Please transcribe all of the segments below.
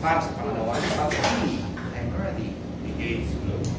Para sa pangalawa, I'm ready. The gates close.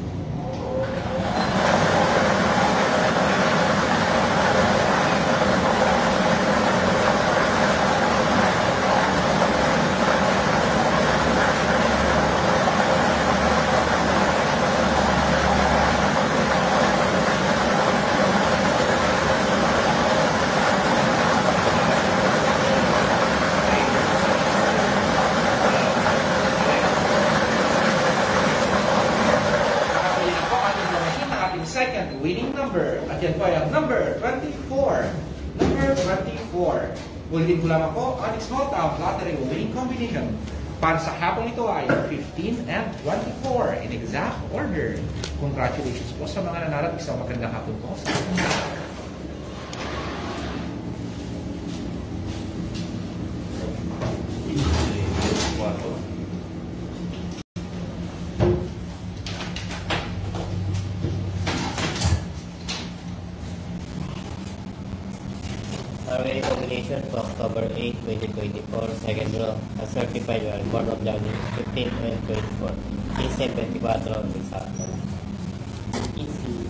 Second winning number. At yan po ay ang number 24. Number 24. Ulitin ko lamang po, ang small town lottery winning combination para sa hapong ito ay 15 and 24 in exact order. Congratulations po sa mga nanalo. Isang magandang hapon po sa ating lahat. Survey combination for October 8, 2024, second draw, a certified one, board of Johnny, 15 and 24, 15, 24, 6 Easy.